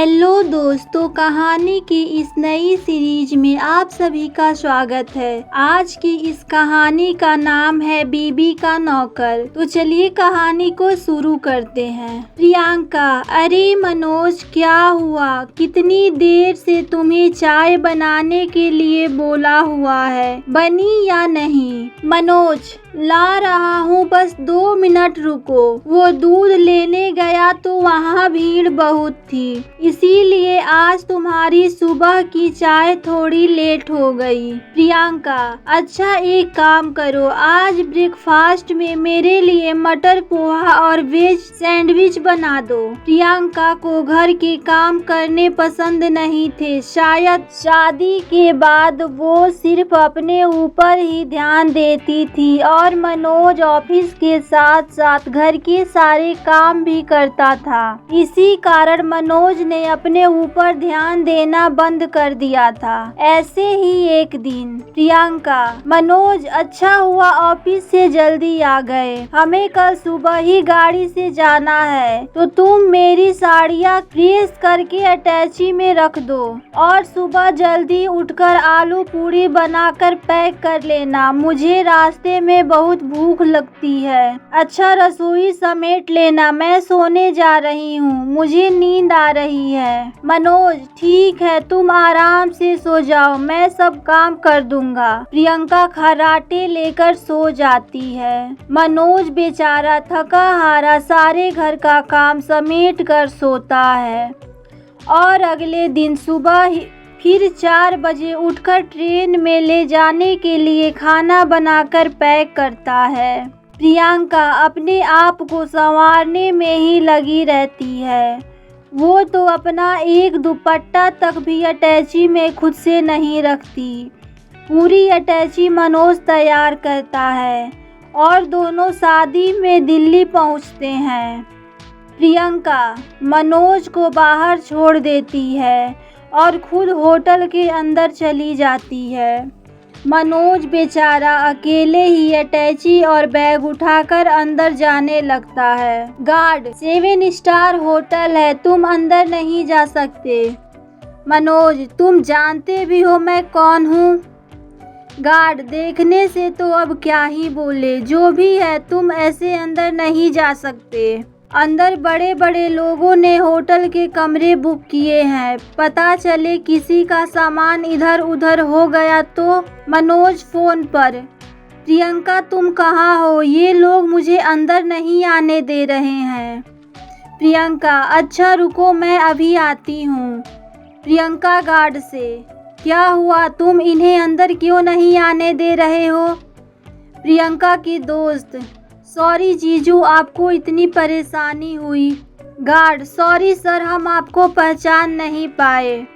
Hello दोस्तों, कहानी की इस नई सीरीज में आप सभी का स्वागत है। आज की इस कहानी का नाम है बीबी का नौकर। तो चलिए कहानी को शुरू करते हैं। प्रियंका, अरे मनोज क्या हुआ? कितनी देर से तुम्हें चाय बनाने के लिए बोला हुआ है, बनी या नहीं? मनोज, ला रहा हूँ, बस 2 मिनट रुको। वो दूध लेने गया तो वहाँ भीड़ बहुत थी, इसीलिए आज तुम्हारी सुबह की चाय थोड़ी लेट हो गई। प्रियंका, अच्छा एक काम करो, आज ब्रेकफास्ट में मेरे लिए मटर पोहा और वेज सैंडविच बना दो। प्रियंका को घर के काम करने पसंद नहीं थे। शायद शादी के बाद वो सिर्फ अपने ऊपर ही ध्यान देती थी और मनोज ऑफिस के साथ साथ घर के सारे काम भी करता था। इसी कारण मनोज ने अपने ऊपर ध्यान देना बंद कर दिया था। ऐसे ही एक दिन, प्रियंका, मनोज अच्छा हुआ ऑफिस से जल्दी आ गए। हमें कल सुबह ही गाड़ी से जाना है, तो तुम मेरी साड़ियाँ प्रेस करके अटैची में रख दो और सुबह जल्दी उठकर आलू पूरी बनाकर पैक कर लेना। मुझे रास्ते में बहुत भूख लगती है। अच्छा, रसोई समेट लेना, मैं सोने जा रही हूँ, मुझे नींद आ रही है। मनोज, ठीक है, तुम आराम से सो जाओ, मैं सब काम कर दूंगा। प्रियंका खर्राटे लेकर सो जाती है। मनोज बेचारा थका हारा सारे घर का काम समेट कर सोता है और अगले दिन सुबह फिर 4 बजे उठकर ट्रेन में ले जाने के लिए खाना बनाकर पैक करता है। प्रियंका अपने आप को संवारने में ही लगी रहती है। वो तो अपना एक दुपट्टा तक भी अटैची में खुद से नहीं रखती। पूरी अटैची मनोज तैयार करता है और दोनों शादी में दिल्ली पहुंचते हैं। प्रियंका मनोज को बाहर छोड़ देती है और खुद होटल के अंदर चली जाती है। मनोज बेचारा अकेले ही अटैची और बैग उठाकर अंदर जाने लगता है। गार्ड, 7 स्टार होटल है, तुम अंदर नहीं जा सकते। मनोज, तुम जानते भी हो मैं कौन हूँ? गार्ड, देखने से तो अब क्या ही बोले, जो भी है तुम ऐसे अंदर नहीं जा सकते। अंदर बड़े बड़े लोगों ने होटल के कमरे बुक किए हैं, पता चले किसी का सामान इधर उधर हो गया तो। मनोज फोन पर, प्रियंका तुम कहाँ हो? ये लोग मुझे अंदर नहीं आने दे रहे हैं। प्रियंका, अच्छा रुको, मैं अभी आती हूँ। प्रियंका गार्ड से, क्या हुआ, तुम इन्हें अंदर क्यों नहीं आने दे रहे हो? प्रियंका की दोस्त, सॉरी जीजू, आपको इतनी परेशानी हुई। गार्ड, सॉरी सर, हम आपको पहचान नहीं पाए।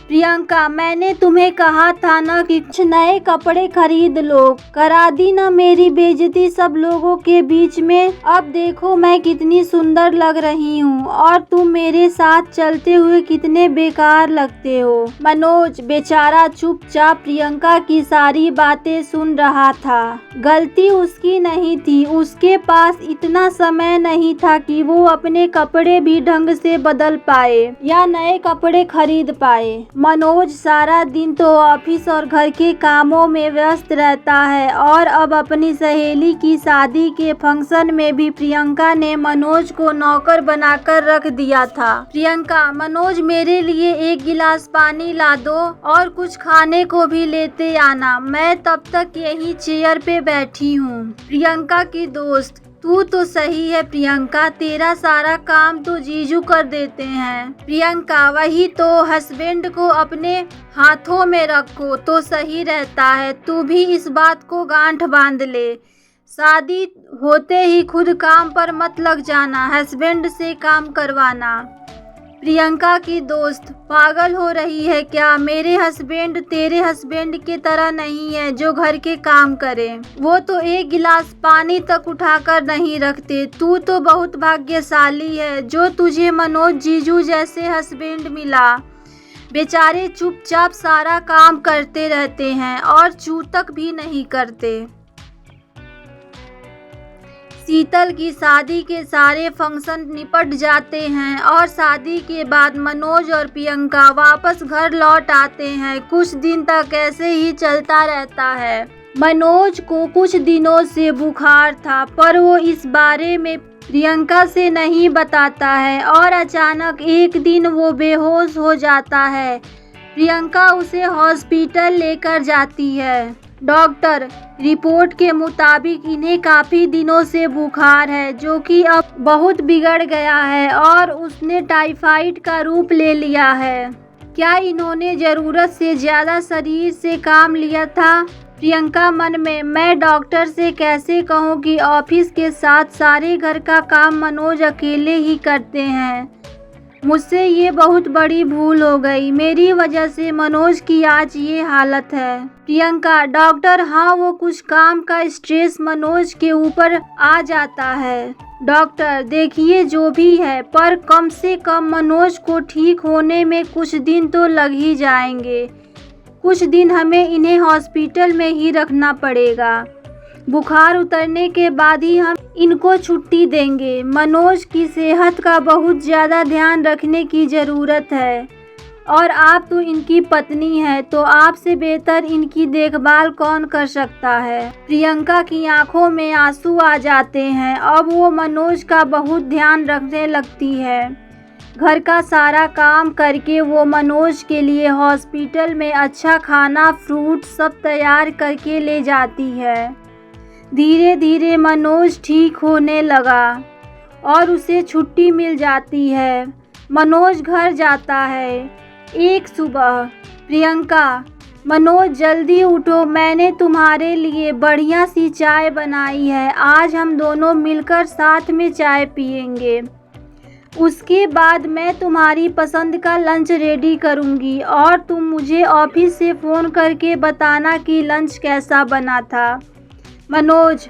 प्रियंका, मैंने तुम्हें कहा था ना कि कुछ नए कपड़े खरीद लो, करा दी ना मेरी बेइज्जती सब लोगों के बीच में। अब देखो मैं कितनी सुंदर लग रही हूँ और तुम मेरे साथ चलते हुए कितने बेकार लगते हो। मनोज बेचारा चुपचाप प्रियंका की सारी बातें सुन रहा था। गलती उसकी नहीं थी, उसके पास इतना समय नहीं था कि वो अपने कपड़े भी ढंग से बदल पाए या नए कपड़े खरीद पाए। मनोज सारा दिन तो ऑफिस और घर के कामों में व्यस्त रहता है और अब अपनी सहेली की शादी के फंक्शन में भी प्रियंका ने मनोज को नौकर बनाकर रख दिया था। प्रियंका, मनोज मेरे लिए 1 गिलास पानी ला दो और कुछ खाने को भी लेते आना, मैं तब तक यहीं चेयर पे बैठी हूँ। प्रियंका की दोस्त, तू तो सही है प्रियंका, तेरा सारा काम तो जीजू कर देते हैं। प्रियंका, वही तो, हस्बैंड को अपने हाथों में रखो तो सही रहता है, तू भी इस बात को गांठ बांध ले। शादी होते ही खुद काम पर मत लग जाना, हस्बैंड से काम करवाना। प्रियंका की दोस्त, पागल हो रही है क्या? मेरे हस्बैंड तेरे हस्बैंड के तरह नहीं है जो घर के काम करे। वो तो 1 गिलास पानी तक उठाकर नहीं रखते। तू तो बहुत भाग्यशाली है जो तुझे मनोज जीजू जैसे हस्बैंड मिला। बेचारे चुपचाप सारा काम करते रहते हैं और चूतक भी नहीं करते। शीतल की शादी के सारे फंक्शन निपट जाते हैं और शादी के बाद मनोज और प्रियंका वापस घर लौट आते हैं। कुछ दिन तक ऐसे ही चलता रहता है। मनोज को कुछ दिनों से बुखार था, पर वो इस बारे में प्रियंका से नहीं बताता है और अचानक एक दिन वो बेहोश हो जाता है। प्रियंका उसे हॉस्पिटल लेकर जाती है। डॉक्टर रिपोर्ट के मुताबिक इन्हें काफ़ी दिनों से बुखार है, जो कि अब बहुत बिगड़ गया है और उसने टाइफाइड का रूप ले लिया है। क्या इन्होंने ज़रूरत से ज़्यादा शरीर से काम लिया था? प्रियंका मन में, मैं डॉक्टर से कैसे कहूँ कि ऑफिस के साथ सारे घर का काम मनोज अकेले ही करते हैं। मुझसे ये बहुत बड़ी भूल हो गई। मेरी वजह से मनोज की आज ये हालत है। प्रियंका, डॉक्टर, हाँ वो कुछ काम का स्ट्रेस मनोज के ऊपर आ जाता है। डॉक्टर, देखिए जो भी है, पर कम से कम मनोज को ठीक होने में कुछ दिन तो लग ही जाएंगे। कुछ दिन हमें इन्हें हॉस्पिटल में ही रखना पड़ेगा। बुखार उतरने के बाद ही हम इनको छुट्टी देंगे। मनोज की सेहत का बहुत ज़्यादा ध्यान रखने की ज़रूरत है और आप तो इनकी पत्नी हैं, तो आपसे बेहतर इनकी देखभाल कौन कर सकता है। प्रियंका की आंखों में आंसू आ जाते हैं। अब वो मनोज का बहुत ध्यान रखने लगती है। घर का सारा काम करके वो मनोज के लिए हॉस्पिटल में अच्छा खाना, फ्रूट सब तैयार करके ले जाती है। धीरे धीरे मनोज ठीक होने लगा और उसे छुट्टी मिल जाती है। मनोज घर जाता है। एक सुबह, प्रियंका, मनोज जल्दी उठो, मैंने तुम्हारे लिए बढ़िया सी चाय बनाई है। आज हम दोनों मिलकर साथ में चाय पियेंगे। उसके बाद मैं तुम्हारी पसंद का लंच रेडी करूँगी और तुम मुझे ऑफिस से फ़ोन करके बताना कि लंच कैसा बना था। मनोज,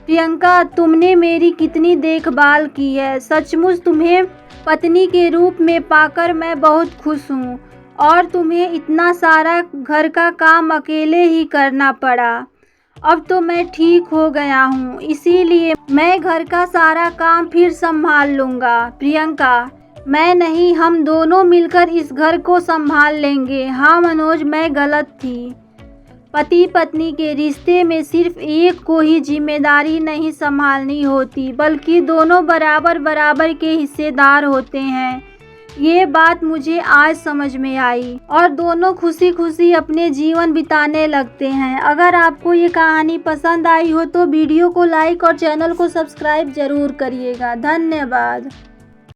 प्रियंका, तुमने मेरी कितनी देखभाल की है। सचमुच तुम्हें पत्नी के रूप में पाकर मैं बहुत खुश हूँ और तुम्हें इतना सारा घर का काम अकेले ही करना पड़ा। अब तो मैं ठीक हो गया हूँ, इसीलिए मैं घर का सारा काम फिर संभाल लूँगा। प्रियंका, मैं नहीं, हम दोनों मिलकर इस घर को संभाल लेंगे। हाँ मनोज, मैं गलत थी। पति पत्नी के रिश्ते में सिर्फ एक को ही जिम्मेदारी नहीं संभालनी होती, बल्कि दोनों बराबर बराबर के हिस्सेदार होते हैं। ये बात मुझे आज समझ में आई और दोनों खुशी खुशी अपने जीवन बिताने लगते हैं। अगर आपको ये कहानी पसंद आई हो तो वीडियो को लाइक और चैनल को सब्सक्राइब जरूर करिएगा। धन्यवाद।